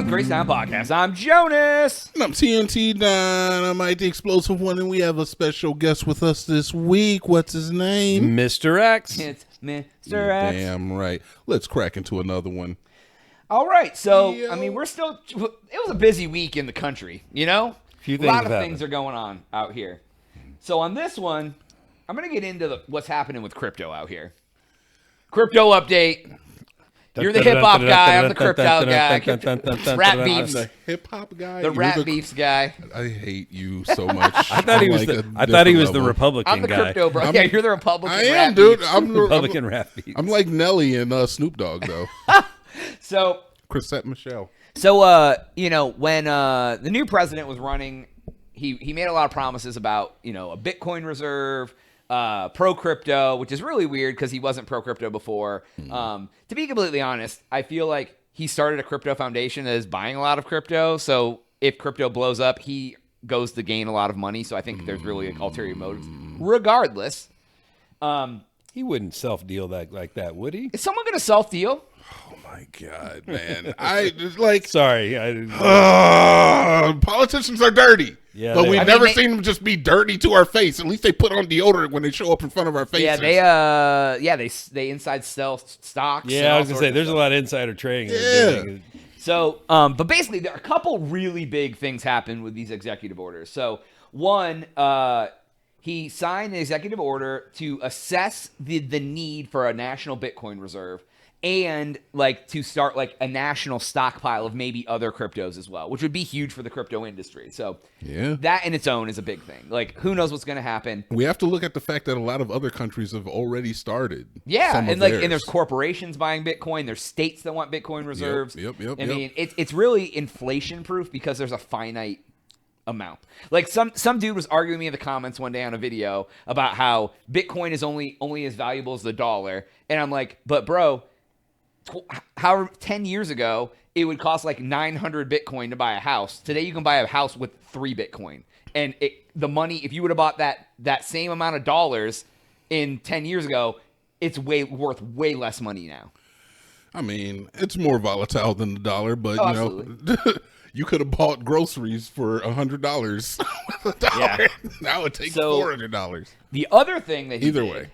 with Grace Down Podcast. I'm Jonas. And I'm TNT Dynamite, the explosive one, and we have a special guest with us this week. What's his name? Mr. X. It's Mr. You're X. damn right. Let's crack into another one. All right, so, Yo. I mean, it was a busy week in the country, you know? Few A lot things of things are going on out here. So on this one, I'm going to get into what's happening with crypto out here. Crypto update. You're the hip-hop guy. I'm the crypto guy. Rap I'm beefs. the hip hop guy. The You're rap beefs guy. I hate you so much. I thought he was the Republican I'm the guy. crypto bro. Yeah, you're the Republican I am, rap dude. beefs. Republican rap beefs. I'm like Nelly and Snoop Dogg, though. So, Chrisette Michelle. you know, when the new president was running, he made a lot of promises about, you know, a Bitcoin reserve, pro crypto, which is really weird because he wasn't pro crypto before. To be completely honest, I feel like he started a crypto foundation that is buying a lot of crypto. So if crypto blows up, he goes to gain a lot of money. So I think there's really like ulterior motives. Regardless, He wouldn't self-deal that like that, would he? is someone going to self deal? Oh my God, man! I just like Sorry. I didn't, politicians are dirty. Yeah, but they we've are. never they- seen them just be dirty to our face. At least they put on deodorant when they show up in front of our faces. They inside sell stocks. and yeah, I all was going to sorts say, of there's stuff. a lot of insider trading. Yeah. So, but basically, there are a couple really big things happen with these executive orders. So, one, he signed an executive order to assess the need for a national Bitcoin reserve and like to start like a national stockpile of maybe other cryptos as well, which would be huge for the crypto industry. So, Yeah. that in its own is a big thing. Like, who knows what's going to happen? We have to look at the fact that a lot of other countries have already started. Yeah, some of and like, theirs. and there's corporations buying Bitcoin. There's states that want Bitcoin reserves. yep, I mean, it's really inflation proof because there's a finite amount. Like some dude was arguing with me in the comments one day on a video about how Bitcoin is only as valuable as the dollar, and I'm like, but bro, however 10 years ago it would cost like 900 Bitcoin to buy a house. Today you can buy a house with 3 Bitcoin, and the money, if you would have bought that same amount of dollars in 10 years ago, it's worth way less money now. I mean, it's more volatile than the dollar, but Oh, you know, you could have bought groceries for $100 with a dollar. Yeah. Now it takes So- $400. The other thing that he Either did way.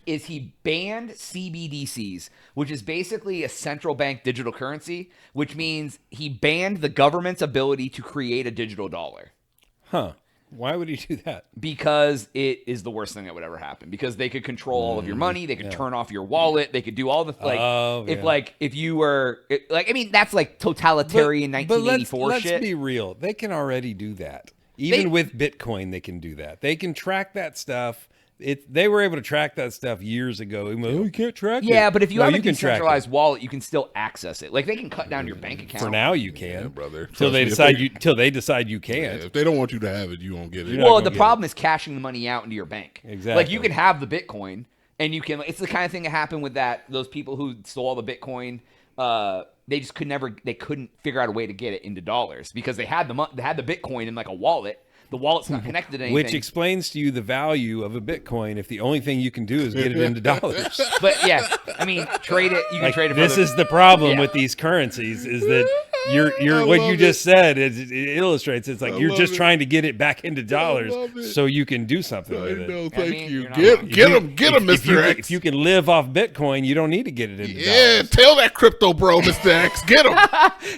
is he banned CBDCs, which is basically a central bank digital currency, which means he banned the government's ability to create a digital dollar Huh. Why would he do that? because it is the worst thing that would ever happen, because they could control all of your money. They could turn off your wallet. They could do all the if you were I mean, that's like totalitarian 1984 let's shit. be real. They can already do that. Even with Bitcoin, they can do that. They can track that stuff. They were able to track that stuff years ago. You can't track it. Yeah, but if you have a can track it. decentralized wallet, you can still access it. Like, they can cut down your bank account. For now, you can, Yeah, brother. Till Trust they me, decide you can't. If they don't want you to have it, you won't get it. You're not Well, gonna the get problem is cashing the money out into your bank. Exactly. Like, you can have the Bitcoin, and you can. It's the kind of thing that happened with those people who stole all the Bitcoin. They just couldn't figure out a way to get it into dollars because they had the Bitcoin in like a wallet. The wallet's not connected to anything. Which explains to you the value of a Bitcoin if the only thing you can do is get it into dollars. But yeah, I mean, trade it. You can Like, trade it. For this is the problem Yeah. with these currencies is that you're I what love you it. just said it illustrates it's like I you're love just it. trying to get it back into dollars love it. so you can do something I with it. know, I thank mean, you. you're not Get wrong. him, Mr. X. If you can live off Bitcoin, you don't need to get it into Yeah, dollars. tell that crypto bro, Mr. X. Get him.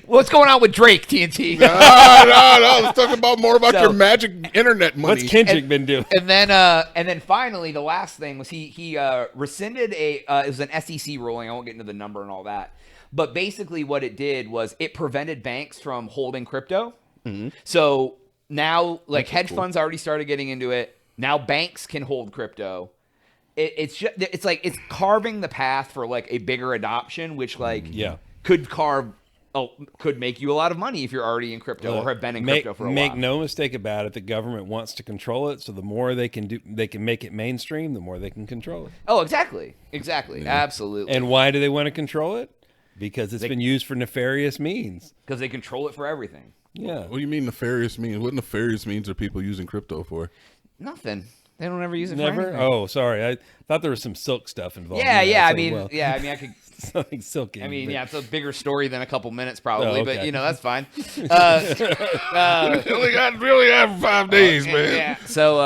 What's going on with Drake, TNT? No. Let's talk about more about So- your magic internet money. What's Kendrick been doing? And then finally, the last thing was he rescinded it was an SEC ruling. I won't get into the number and all that, but basically what it did was it prevented banks from holding crypto. So now, like, hedge funds already started getting into it. Now banks can hold crypto. It's like it's carving the path for like a bigger adoption, which like could make you a lot of money if you're already in crypto or have been in crypto for a while. Make no mistake about it, the government wants to control it, so the more they can make it mainstream, the more they can control it. Oh, exactly, absolutely. And why do they want to control it? Because it's been used for nefarious means. Because they control it for everything. Yeah. What do you mean nefarious means? What nefarious means are people using crypto for? Nothing. They don't ever use it for Never. anything. Oh, sorry. I thought there was some silk stuff involved. Yeah, in that, yeah. I so, mean, well, yeah. I mean, I could. something silky. I mean, but- yeah. It's a bigger story than a couple minutes, probably, Oh, but okay. that's fine. Really have 5 days, man. Yeah. So,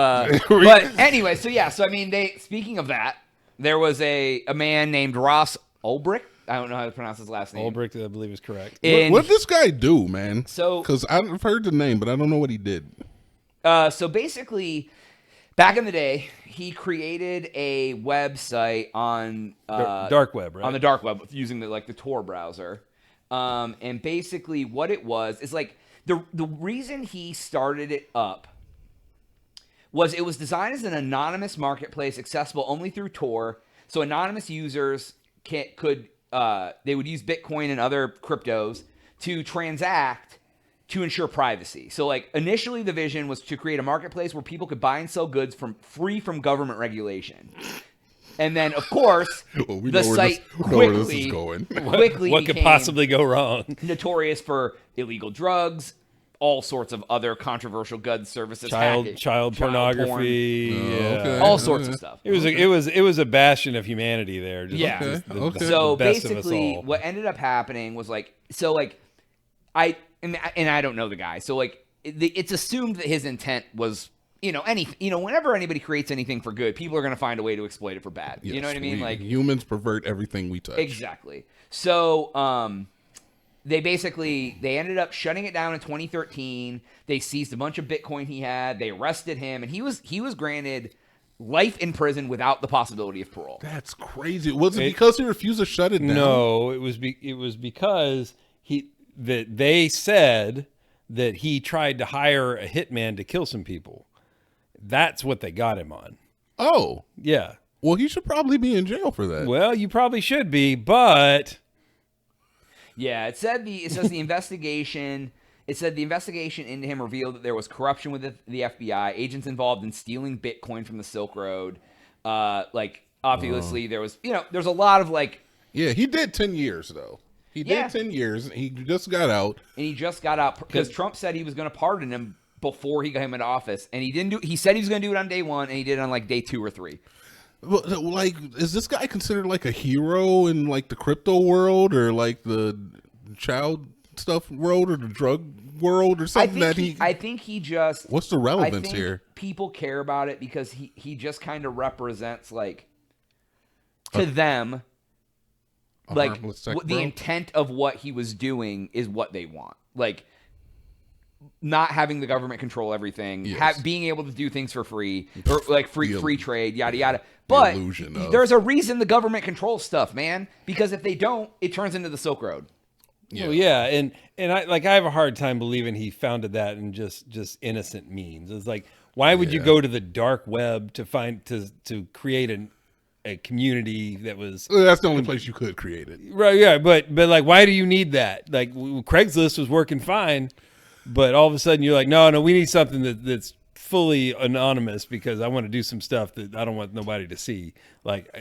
but anyway, so yeah. So I mean, speaking of that, there was a man named Ross Ulbricht. I don't know how to pronounce his last name. Ulbricht, I believe, is correct. And What did this guy do, man? So- because I've heard the name, but I don't know what he did. so basically, back in the day, he created a website on Dark web, right? on the dark web using the Tor browser. And basically, what it was is like the reason he started it up was it was designed as an anonymous marketplace accessible only through Tor, so anonymous users could they would use Bitcoin and other cryptos to transact to ensure privacy. So like initially the vision was to create a marketplace where people could buy and sell goods free from government regulation. And then of course Well, we the know where site this- we know where this quickly is going. quickly What could became possibly go wrong? notorious for illegal drugs, all sorts of other controversial goods services, hacking, Child porn, pornography. Oh, yeah. okay. all sorts of stuff. It was a bastion of humanity there. Just, Yeah. just Okay. the So best of us basically, all. what ended up happening was I don't know the guy, so it's assumed that his intent was whenever anybody creates anything for good, people are going to find a way to exploit it for bad. You know what I mean? Humans pervert everything we touch. Exactly. So they ended up shutting it down in 2013. They seized a bunch of Bitcoin he had. They arrested him, and he was granted life in prison without the possibility of parole. That's crazy. Was it because he refused to shut it down? No, it was because they said that he tried to hire a hitman to kill some people. That's what they got him on. Oh, Yeah. well, he should probably be in jail for that. Well, you probably should be, but Yeah, it said the investigation. It said the investigation into him revealed that there was corruption with the FBI, agents involved in stealing Bitcoin from the Silk Road. Obviously there was there's a lot of Yeah, he did 10 years though. He Yeah. did 10 years. He just got out. and he just got out because Trump said he was going to pardon him before he got him into office, and he didn't do. He said he was going to do it on day 1, and he did it on day 2 or 3. But, is this guy considered like a hero in like the crypto world or like the child stuff world or the drug world or something I think he just. What's the I relevance think here? people care about it because he just kind of represents to them A like harmless tech the bro? intent of what he was doing is what they want. Not having the government control everything, Yes. being able to do things for free, or free trade, yada yada. the But illusion of- there's a reason the government controls stuff, man. Because if they don't, it turns into the Silk Road. Yeah. well, yeah, and I have a hard time believing he founded that in just innocent means. It's like, why would you go to the dark web to create a community that was Well, that's the only place you could create it. right? Yeah, but why do you need that? Craigslist was working fine, but all of a sudden you're like, no, we need something that's fully anonymous because I want to do some stuff that I don't want nobody to see.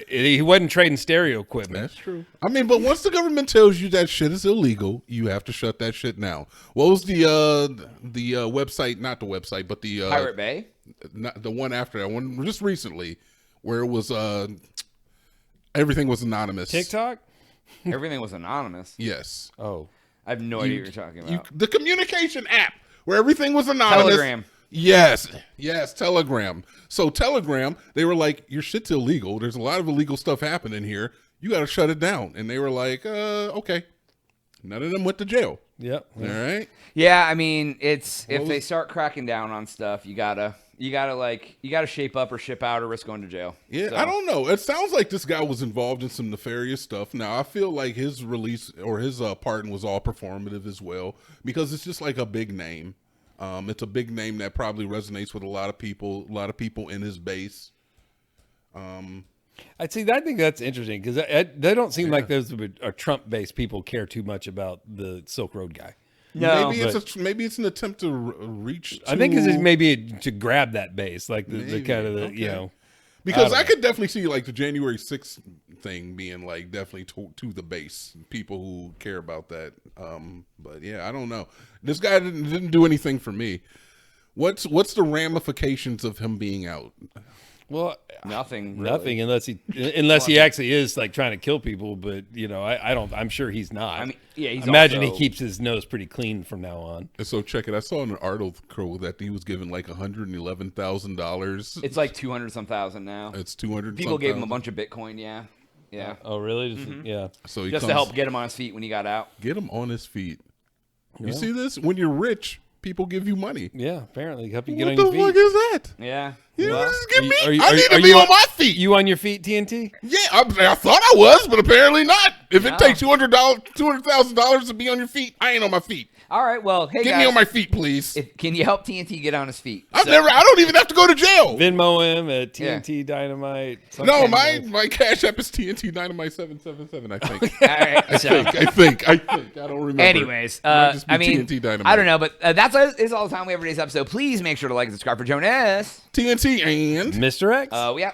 He wasn't trading stereo equipment. That's true. I mean, but once the government tells you that shit is illegal, you have to shut that shit down. What was the website? Not the website, but the Pirate Bay. not the one after that one, just recently, where it was everything was anonymous. TikTok? Everything was anonymous. Yes. Oh, I have no idea what you're talking about. The communication app where everything was anonymous. Telegram. Yes, Telegram. So Telegram, they were like, your shit's illegal. There's a lot of illegal stuff happening here. You got to shut it down. And they were like, okay. None of them went to jail. yep. All right. Yeah, I mean, if they start cracking down on stuff, you gotta shape up or ship out or risk going to jail. Yeah, So- I don't know. It sounds like this guy was involved in some nefarious stuff. Now, I feel like his release or his pardon was all performative as well because it's just like a big name. It's a big name that probably resonates with a lot of people in his base. I think that's interesting because they don't seem like those are Trump-based people care too much about the Silk Road guy. No, maybe it's an attempt to reach. I think to- it's maybe to grab that base, like the kind of okay. Because I I don't could definitely see like the January 6th thing being like definitely to the base, people who care about that. But yeah, I don't know. This guy didn't do anything for me. What's the ramifications of him being out? Well, Nothing. Really. nothing unless he actually is like trying to kill people. But I don't. I'm sure he's not. I mean, yeah, he's Imagine also, he keeps his nose pretty clean from now on. And so check it. I saw in an article that he was given like $111,000. It's like 200 some thousand now. It's 200. People gave him a bunch of Bitcoin. Yeah. Yeah. Oh, really? Yeah. So he Just to help get him on his feet when he got out. get him on his feet. You see this? When you're rich, people give you money. Yeah. Apparently, help you get What on the your fuck feet. is that? Yeah. You Well, just give me. Are you- I need are to be you on my feet. You on your feet, TNT? Yeah, I thought I was, but apparently not. If it No. takes $200,000 to be on your feet, I ain't on my feet. all right. Well, hey Get guys, me on my feet, please. can you help TNT get on his feet? I don't even have to go to jail. Venmo him at TNT Dynamite. No, something. my cash app is TNT Dynamite 777. I think. All right. So, I think. I don't remember. anyways, Might just be I mean, TNT Dynamite. I don't know, but that's all the time we have for today's episode. Please make sure to like and subscribe for Jonas. TNT and Mr. X. Yeah.